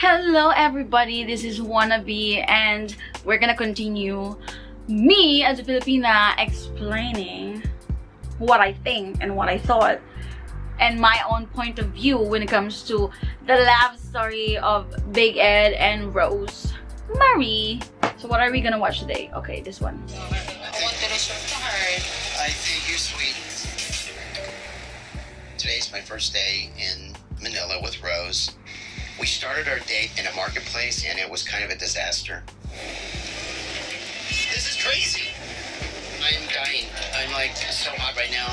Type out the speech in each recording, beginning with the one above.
Hello everybody, this is Wannabe and we're gonna continue me as a Filipina explaining what I think and what I thought and my own point of view when it comes to the love story of Big Ed and Rose Marie. So what are we gonna watch today? Okay, this one. I want to resort to her. I think you're sweet. Today's my first day in Manila with Rose. We started our date in a marketplace and it was kind of a disaster. This is crazy. I'm dying. I'm like so hot right now.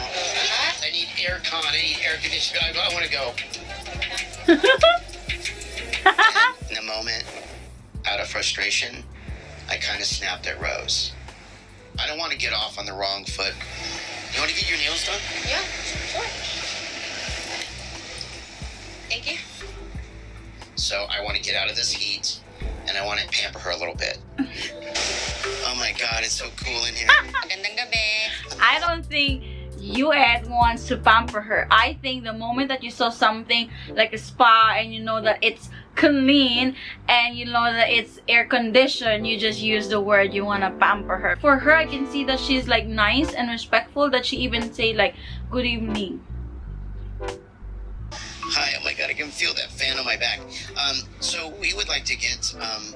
I need aircon. I need air conditioning. I want to go. In a moment, out of frustration, I kind of snapped at Rose. I don't want to get off on the wrong foot. You want to get your nails done? Yeah, sure. Thank you. So I want to get out of this heat and I want to pamper her a little bit. Oh my God, it's so cool in here. Magandang gabi. I don't think you Ed wants to pamper her. I think the moment that you saw something like a spa and you know that it's clean and you know that it's air conditioned, you just use the word you want to pamper her. For her, I can see that she's like nice and respectful, that she even say like good evening. Hi, oh my God, I can feel that fan on my back. So we would like to get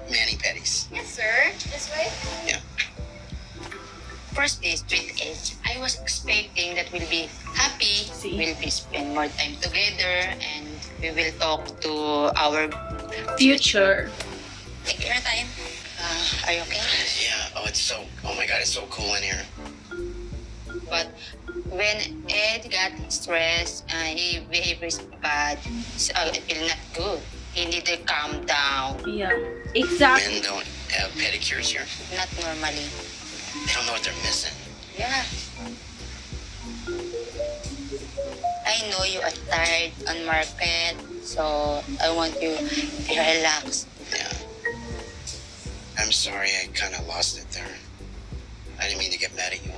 mani-pedis. Yes, sir. This way. Yeah. First day, street age. I was expecting that we'll be happy. See? We'll be spend more time together and we will talk to our Future. Take your time. Are you okay? Yeah, oh my God, it's so cool in here. But when Ed got stressed, he behaves bad. So I feel not good. He need to calm down. Yeah, exactly. Men don't have pedicures here. Not normally. They don't know what they're missing. Yeah. I know you are tired on market, so I want you to relax. Yeah. I'm sorry, I kind of lost it there. I didn't mean to get mad at you.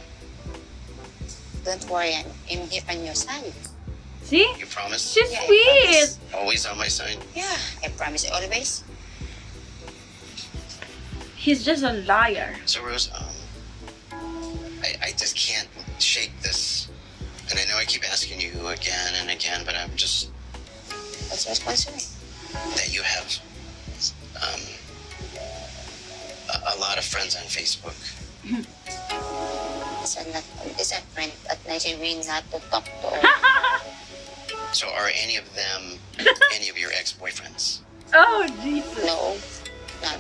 Don't worry, I'm here on your side. See? You promise? She's Yeah, I sweet. Always on my side. Yeah, I promise always. He's just a liar. So Rose, I just can't shake this. And I know I keep asking you again and again, but I'm just That's your concern. that you have a lot of friends on Facebook. It's a friend, but we not to talk to. So are any of them any of your ex-boyfriends? Oh, Jesus. No, not.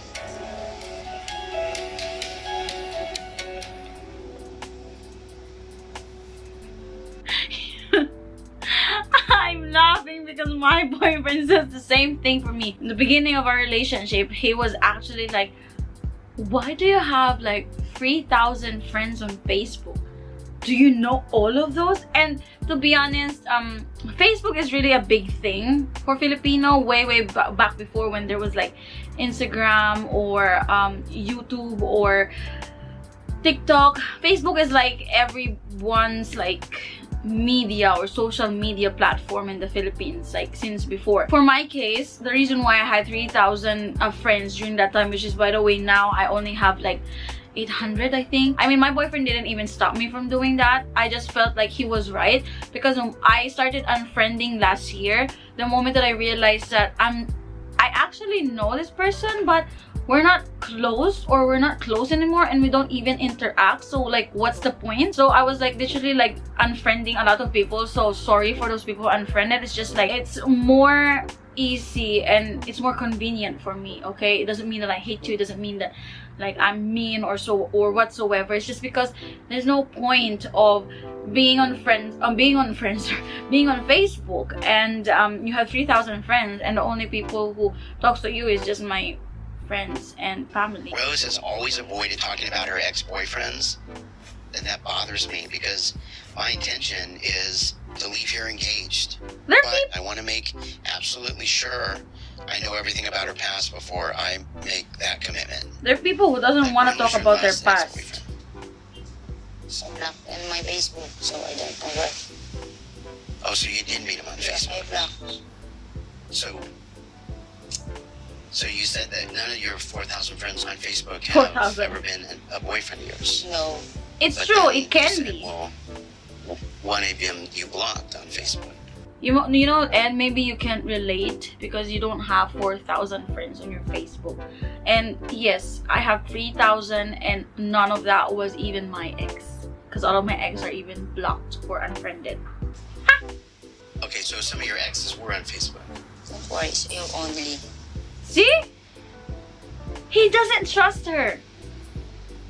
I'm laughing because my boyfriend says the same thing for me. In the beginning of our relationship, he was actually like, why do you have like 3,000 friends on Facebook? Do you know all of those? And to be honest, Facebook is really a big thing for Filipino way back before, when there was like Instagram or YouTube or TikTok. Facebook is like everyone's like media or social media platform in the Philippines, like since before. For my case, the reason why I had 3,000 friends during that time, which is, by the way, now I only have like 800, I think. I mean, my boyfriend didn't even stop me from doing that. I just felt like he was right, because I started unfriending last year, the moment that I realized that I actually know this person, but we're not close, or we're not close anymore, and we don't even interact. So like, what's the point? So I was like literally like unfriending a lot of people. So sorry for those people unfriended. It's just like, it's more easy and it's more convenient for me. Okay, it doesn't mean that I hate you. It doesn't mean that like I'm mean or so or whatsoever. It's just because there's no point of being on Facebook and you have 3,000 friends and the only people who talks to you is just my friends and family. Rose has always avoided talking about her ex-boyfriends, and that bothers me because my intention is to leave here engaged. But I want to make absolutely sure I know everything about her past before I make that commitment. There are people who doesn't want to talk about their past. So blocked on my Facebook, so I don't know where. Oh, so you did meet him on Yes, Facebook. I blocked. So So you said that none of your 4,000 friends on Facebook have 4,000. ever been a boyfriend of yours. No. It's But true, then it can you said, be. well, one of them you blocked on Facebook. You know, and maybe you can't relate because you don't have 4,000 friends on your Facebook. And yes, I have 3,000 and none of that was even my ex. Because all of my ex are even blocked or unfriended. Okay, so some of your exes were on Facebook. Don't worry, it's you only. See? He doesn't trust her.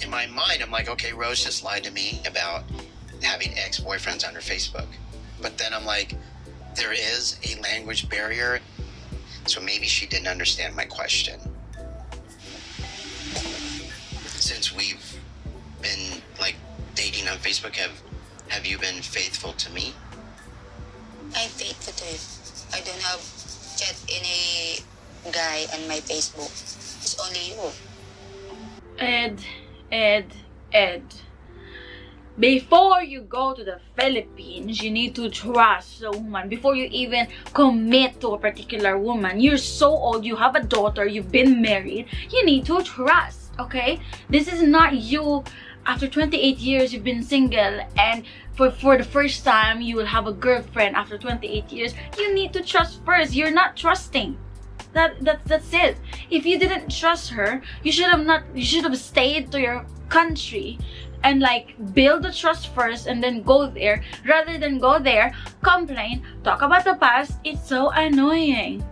In my mind, I'm like, okay, Rose just lied to me about having ex-boyfriends on her Facebook. But then I'm like, there is a language barrier, so maybe she didn't understand my question. Since we've been like dating on Facebook, have you been faithful to me? I'm faithful to you. I don't have chat any guy on my Facebook. It's only you. Ed. Before you go to the Philippines, you need to trust the woman. Before you even commit to a particular woman, you're so old, you have a daughter, you've been married, you need to trust, okay? This is not you. After 28 years, you've been single, and for the first time, you will have a girlfriend after 28 years. You need to trust first. You're not trusting. That's it. If you didn't trust her, you should have stayed to your country and like build the trust first and then go there, rather than go there, complain, talk about the past. It's so annoying.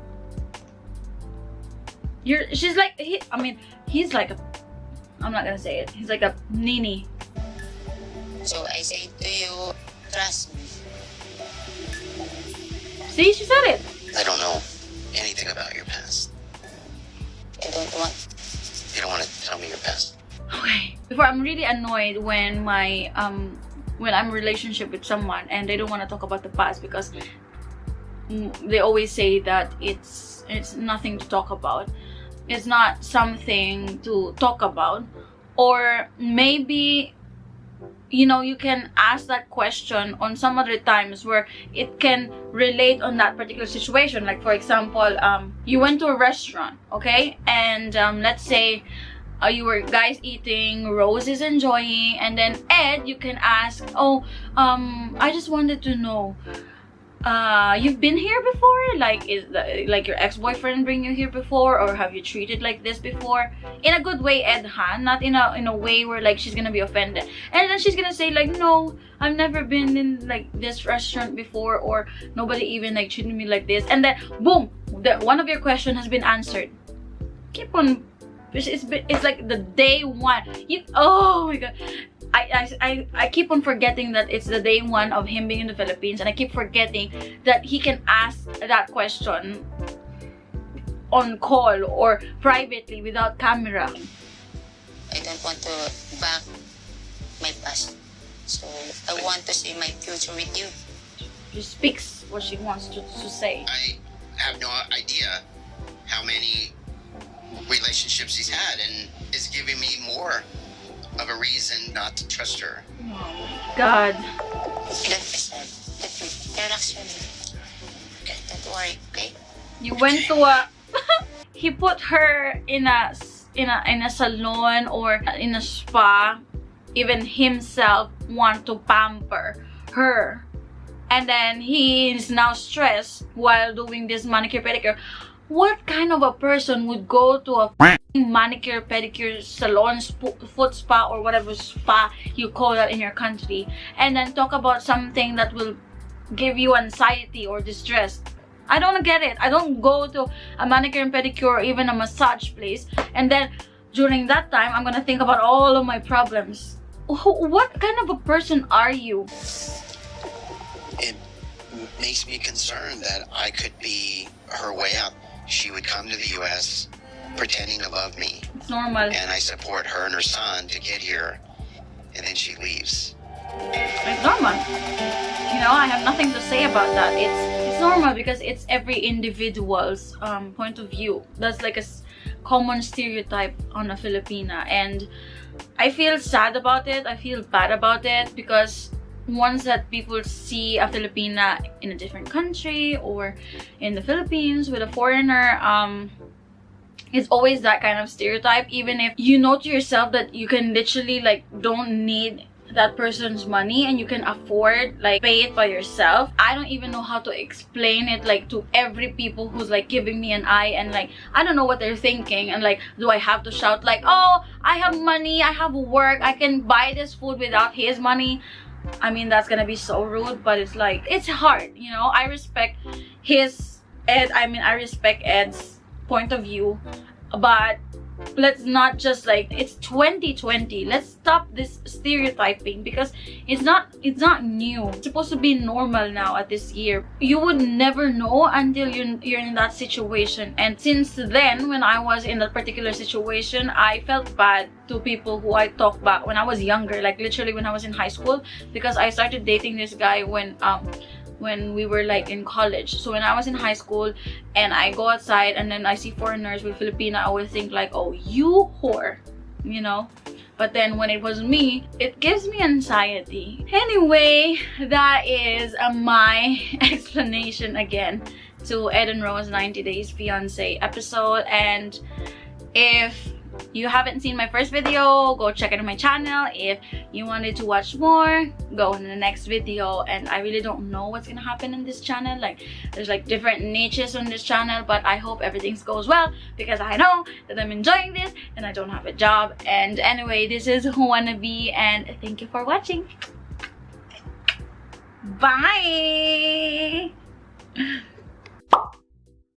He's like a, I'm not gonna say it. He's like a nini. So I say to you, trust me. See, she said it. I don't know anything about your past. I don't want. You don't want to tell me your past. Okay. Before, I'm really annoyed when I'm in a relationship with someone and they don't want to talk about the past because they always say that it's nothing to talk about. It's not something to talk about. Or maybe, you know, you can ask that question on some other times where it can relate on that particular situation. Like, for example, you went to a restaurant, okay? And let's say you were guys eating, Rose is enjoying, and then Ed, you can ask, oh, I just wanted to know, you've been here before? Like, like your ex-boyfriend bring you here before, or have you treated like this before? In a good way, Ed, huh? Not in a way where like she's gonna be offended, and then she's gonna say like, no, I've never been in like this restaurant before, or nobody even like treated me like this, and then boom, one of your question has been answered. Keep on. It's like the day one. Oh my god. I keep on forgetting that it's the day one of him being in the Philippines, and I keep forgetting that he can ask that question on call or privately without camera. I don't want to back my past. So I want to see my future with you. She speaks what she wants to say. I have no idea how many relationships he's had, and is giving me more of a reason not to trust her. Oh God. Relax. Okay, don't worry, okay? You went to a he put her in a salon or in a spa. Even himself want to pamper her, and then he is now stressed while doing this manicure pedicure. What kind of a person would go to a manicure pedicure salon, foot spa, or whatever spa you call that in your country, and then talk about something that will give you anxiety or distress? I don't get it. I don't go to a manicure and pedicure or even a massage place, and then during that time I'm gonna think about all of my problems. What kind of a person are you? It makes me concerned that I could be her way out. She would come to the U.S. pretending to love me. It's normal. And I support her and her son to get here, and then she leaves. It's normal. You know, I have nothing to say about that. It's normal because it's every individual's point of view. That's like a common stereotype on a Filipina, and I feel sad about it. I feel bad about it because once that people see a Filipina in a different country or in the Philippines with a foreigner, it's always that kind of stereotype. Even if you know to yourself that you can literally like don't need that person's money and you can afford like pay it by yourself, I don't even know how to explain it like to every people who's like giving me an eye, and like I don't know what they're thinking, and like do I have to shout like, oh, I have money, I have work, I can buy this food without his money? I mean, that's gonna be so rude, but it's like, it's hard, you know. I respect I respect Ed's point of view, but let's not just like, it's 2020, let's stop this stereotyping, because it's not new. It's supposed to be normal now at this year. You would never know until you're in that situation. And since then, when I was in that particular situation, I felt bad to people who I talked back when I was younger, like literally when I was in high school, because I started dating this guy when we were like in college. So when I was in high school and I go outside and then I see foreigners with Filipina, I always think like, oh, you whore, you know. But then when it was me, it gives me anxiety. Anyway, that is my explanation again to Ed and Rose 90 Days Fiance episode. And if you haven't seen my first video, go check it on my channel. If you wanted to watch more, go in the next video. And I really don't know what's gonna happen in this channel. Like, there's like different niches on this channel, but I hope everything goes well, because I know that I'm enjoying this and I don't have a job. And anyway, this is Juanabe, and thank you for watching. Bye.